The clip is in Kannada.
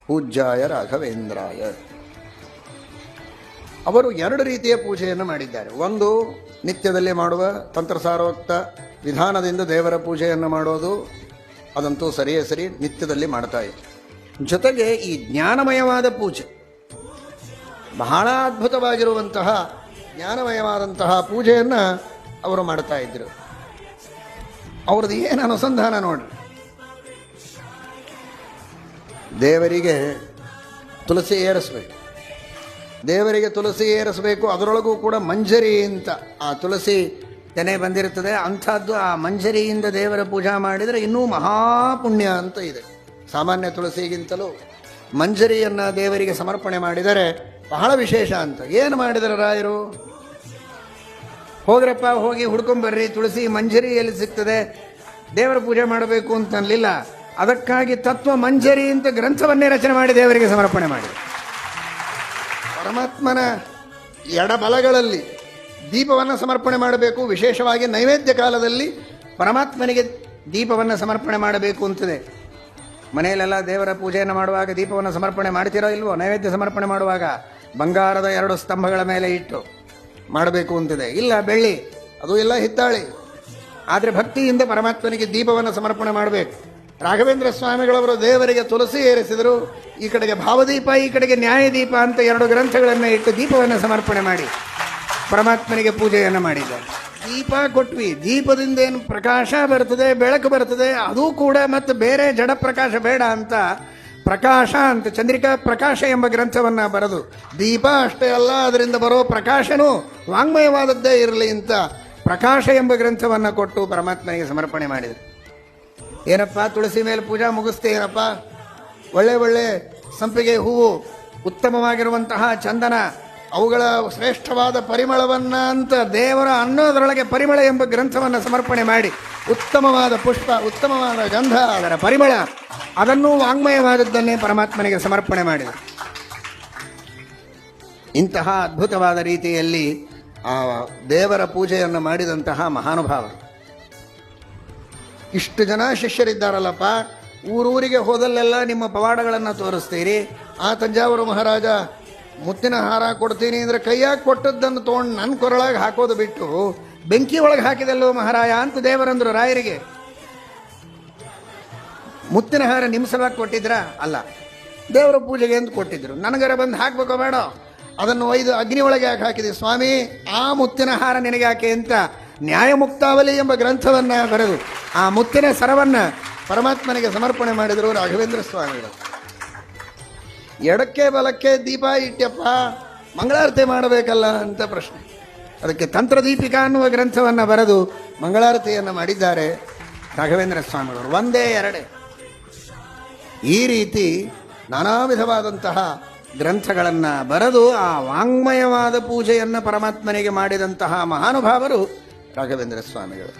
ಪೂಜ್ಯಾಯ ರಾಘವೇಂದ್ರಾಯ. ಅವರು ಎರಡು ರೀತಿಯ ಪೂಜೆಯನ್ನು ಮಾಡಿದ್ದಾರೆ. ಒಂದು, ನಿತ್ಯದಲ್ಲಿ ಮಾಡುವ ತಂತ್ರಸಾರೋಕ್ತ ವಿಧಾನದಿಂದ ದೇವರ ಪೂಜೆಯನ್ನು ಮಾಡೋದು, ಅದಂತೂ ಸರಿಯೇ ಸರಿ, ನಿತ್ಯದಲ್ಲಿ ಮಾಡ್ತಾ ಇದ್ರು. ಜೊತೆಗೆ ಈ ಜ್ಞಾನಮಯವಾದ ಪೂಜೆ, ಬಹಳ ಅದ್ಭುತವಾಗಿರುವಂತಹ ಜ್ಞಾನಮಯವಾದಂತಹ ಪೂಜೆಯನ್ನು ಅವರು ಮಾಡ್ತಾ ಇದ್ರು. ಅವ್ರದ್ದು ಏನು ಅನುಸಂಧಾನ ನೋಡ್ರಿ. ದೇವರಿಗೆ ತುಳಸಿ ಏರಿಸಬೇಕು, ದೇವರಿಗೆ ತುಳಸಿ ಏರಿಸಬೇಕು. ಅದರೊಳಗೂ ಕೂಡ ಮಂಜರಿ ಅಂತ ಆ ತುಳಸಿ ತೆನೆ ಬಂದಿರುತ್ತದೆ. ಅಂಥದ್ದು ಆ ಮಂಜರಿಯಿಂದ ದೇವರ ಪೂಜಾ ಮಾಡಿದರೆ ಇನ್ನೂ ಮಹಾಪುಣ್ಯ ಅಂತ ಇದೆ. ಸಾಮಾನ್ಯ ತುಳಸಿಗಿಂತಲೂ ಮಂಜರಿಯನ್ನು ದೇವರಿಗೆ ಸಮರ್ಪಣೆ ಮಾಡಿದರೆ ಬಹಳ ವಿಶೇಷ ಅಂತ. ಏನು ಮಾಡಿದರೆ ರಾಯರು? ಹೋಗ್ರಪ್ಪ, ಹೋಗಿ ಹುಡ್ಕೊಂಬರ್ರಿ, ತುಳಸಿ ಮಂಜರಿ ಎಲ್ಲಿ ಸಿಗ್ತದೆ, ದೇವರ ಪೂಜೆ ಮಾಡಬೇಕು ಅಂತ ಅನ್ನಲಿಲ್ಲ. ಅದಕ್ಕಾಗಿ ತತ್ವ ಮಂಜರಿ ಅಂತ ಗ್ರಂಥವನ್ನೇ ರಚನೆ ಮಾಡಿ ದೇವರಿಗೆ ಸಮರ್ಪಣೆ ಮಾಡಿದೆ. ಪರಮಾತ್ಮನ ಎಡಬಲಗಳಲ್ಲಿ ದೀಪವನ್ನು ಸಮರ್ಪಣೆ ಮಾಡಬೇಕು. ವಿಶೇಷವಾಗಿ ನೈವೇದ್ಯ ಕಾಲದಲ್ಲಿ ಪರಮಾತ್ಮನಿಗೆ ದೀಪವನ್ನು ಸಮರ್ಪಣೆ ಮಾಡಬೇಕು ಅಂತಿದೆ. ಮನೆಯಲ್ಲೆಲ್ಲ ದೇವರ ಪೂಜೆಯನ್ನು ಮಾಡುವಾಗ ದೀಪವನ್ನು ಸಮರ್ಪಣೆ ಮಾಡ್ತಿರೋ ಇಲ್ವೋ? ನೈವೇದ್ಯ ಸಮರ್ಪಣೆ ಮಾಡುವಾಗ ಬಂಗಾರದ 2 ಸ್ತಂಭಗಳ ಮೇಲೆ ಇಟ್ಟು ಮಾಡಬೇಕು ಅಂತಿದೆ. ಇಲ್ಲ, ಬೆಳ್ಳಿ, ಅದು ಎಲ್ಲ ಹಿತ್ತಾಳಿ. ಆದರೆ ಭಕ್ತಿಯಿಂದ ಪರಮಾತ್ಮನಿಗೆ ದೀಪವನ್ನು ಸಮರ್ಪಣೆ ಮಾಡಬೇಕು. ರಾಘವೇಂದ್ರ ಸ್ವಾಮಿಗಳವರು ದೇವರಿಗೆ ತುಳಸಿ ಏರಿಸಿದರು. ಈ ಕಡೆಗೆ ಭಾವದೀಪ, ಈ ಕಡೆಗೆ ನ್ಯಾಯದೀಪ ಅಂತ 2 ಗ್ರಂಥಗಳನ್ನು ಇಟ್ಟು ದೀಪವನ್ನು ಸಮರ್ಪಣೆ ಮಾಡಿ ಪರಮಾತ್ಮನಿಗೆ ಪೂಜೆಯನ್ನು ಮಾಡಿದ್ದಾರೆ. ದೀಪ ಕೊಟ್ವಿ, ದೀಪದಿಂದ ಏನು ಪ್ರಕಾಶ ಬರ್ತದೆ, ಬೆಳಕು ಬರ್ತದೆ. ಅದು ಕೂಡ ಮತ್ತು ಬೇರೆ ಜಡ ಪ್ರಕಾಶ ಬೇಡ ಅಂತ ಪ್ರಕಾಶ ಅಂತ ಚಂದ್ರಿಕಾ ಪ್ರಕಾಶ ಎಂಬ ಗ್ರಂಥವನ್ನು ಬರೆದು, ದೀಪ ಅಷ್ಟೇ ಅಲ್ಲ, ಅದರಿಂದ ಬರೋ ಪ್ರಕಾಶನೂ ವಾಂಗ್ಮಯವಾದದ್ದೇ ಇರಲಿ ಅಂತ ಪ್ರಕಾಶ ಎಂಬ ಗ್ರಂಥವನ್ನು ಕೊಟ್ಟು ಪರಮಾತ್ಮನಿಗೆ ಸಮರ್ಪಣೆ ಮಾಡಿದರು. ಏನಪ್ಪ, ತುಳಸಿ ಮೇಲೆ ಪೂಜಾ ಮುಗಿಸ್ತೇನಪ್ಪ, ಒಳ್ಳೆ ಒಳ್ಳೆ ಸಂಪಿಗೆ ಹೂವು, ಉತ್ತಮವಾಗಿರುವಂತಹ ಚಂದನ, ಅವುಗಳ ಶ್ರೇಷ್ಠವಾದ ಪರಿಮಳವನ್ನು ಅಂತ ದೇವರ ಅನ್ನೋದರೊಳಗೆ ಪರಿಮಳ ಎಂಬ ಗ್ರಂಥವನ್ನು ಸಮರ್ಪಣೆ ಮಾಡಿ ಉತ್ತಮವಾದ ಪುಷ್ಪ, ಉತ್ತಮವಾದ ಗಂಧ, ಅದರ ಪರಿಮಳ, ಅದನ್ನೂ ವಾಂಗ್ಮಯವಾದದ್ದನ್ನೇ ಪರಮಾತ್ಮನಿಗೆ ಸಮರ್ಪಣೆ ಮಾಡಿದರು. ಇಂತಹ ಅದ್ಭುತವಾದ ರೀತಿಯಲ್ಲಿ ಆ ದೇವರ ಪೂಜೆಯನ್ನು ಮಾಡಿದಂತಹ ಮಹಾನುಭಾವರು. ಇಷ್ಟು ಜನ ಶಿಷ್ಯರಿದ್ದಾರಲ್ಲಪ್ಪ, ಊರೂರಿಗೆ ಹೋದಲ್ಲೆಲ್ಲ ನಿಮ್ಮ ಪವಾಡಗಳನ್ನು ತೋರಿಸ್ತೀರಿ. ಆ ತಂಜಾವೂರು ಮಹಾರಾಜ ಮುತ್ತಿನ ಹಾರ ಕೊಡ್ತೀನಿ ಅಂದರೆ ಕೈಯಾಗಿ ಕೊಟ್ಟದ್ದನ್ನು ತೊಗೊಂಡು ನನ್ನ ಕೊರಳಾಗಿ ಹಾಕೋದು ಬಿಟ್ಟು ಬೆಂಕಿ ಒಳಗೆ ಹಾಕಿದಲ್ಲೋ ಮಹಾರಾಯ ಅಂತ ದೇವರಂದ್ರು ರಾಯರಿಗೆ. ಮುತ್ತಿನ ಹಾರ ನಿಮ್ಮ ಸಲುವಾಗಿ ಕೊಟ್ಟಿದ್ರ? ಅಲ್ಲ, ದೇವರ ಪೂಜೆಗೆ ಅಂತ ಕೊಟ್ಟಿದ್ರು. ನನಗರ ಬಂದು ಹಾಕ್ಬೇಕೋ ಬೇಡ, ಅದನ್ನು ಒಯ್ದು ಅಗ್ನಿ ಒಳಗೆ ಯಾಕೆ ಹಾಕಿದೆ ಸ್ವಾಮಿ, ಆ ಮುತ್ತಿನ ಹಾರ ನಿನಗೆ ಯಾಕೆ ಅಂತ ನ್ಯಾಯಮುಕ್ತಾವಲಿ ಎಂಬ ಗ್ರಂಥವನ್ನು ಬರೆದು ಆ ಮುತ್ತಿನ ಸರವನ್ನು ಪರಮಾತ್ಮನಿಗೆ ಸಮರ್ಪಣೆ ಮಾಡಿದರು ರಾಘವೇಂದ್ರ ಸ್ವಾಮಿಗಳು. ಎಡಕ್ಕೆ ಬಲಕ್ಕೆ ದೀಪ ಇಟ್ಯಪ್ಪ, ಮಂಗಳಾರತಿ ಮಾಡಬೇಕಲ್ಲ ಅಂತ ಪ್ರಶ್ನೆ. ಅದಕ್ಕೆ ತಂತ್ರದೀಪಿಕಾ ಅನ್ನುವ ಗ್ರಂಥವನ್ನು ಬರೆದು ಮಂಗಳಾರತಿಯನ್ನು ಮಾಡಿದ್ದಾರೆ ರಾಘವೇಂದ್ರ ಸ್ವಾಮಿಗಳು. ಒಂದೇ ಎರಡೇ ಈ ರೀತಿ ನಾನಾ ವಿಧವಾದಂತಹ ಗ್ರಂಥಗಳನ್ನು ಬರೆದು ಆ ವಾಂಗ್ಮಯವಾದ ಪೂಜೆಯನ್ನು ಪರಮಾತ್ಮನಿಗೆ ಮಾಡಿದಂತಹ ಮಹಾನುಭಾವರು ರಾಘವೇಂದ್ರ ಸ್ವಾಮಿಗಳು.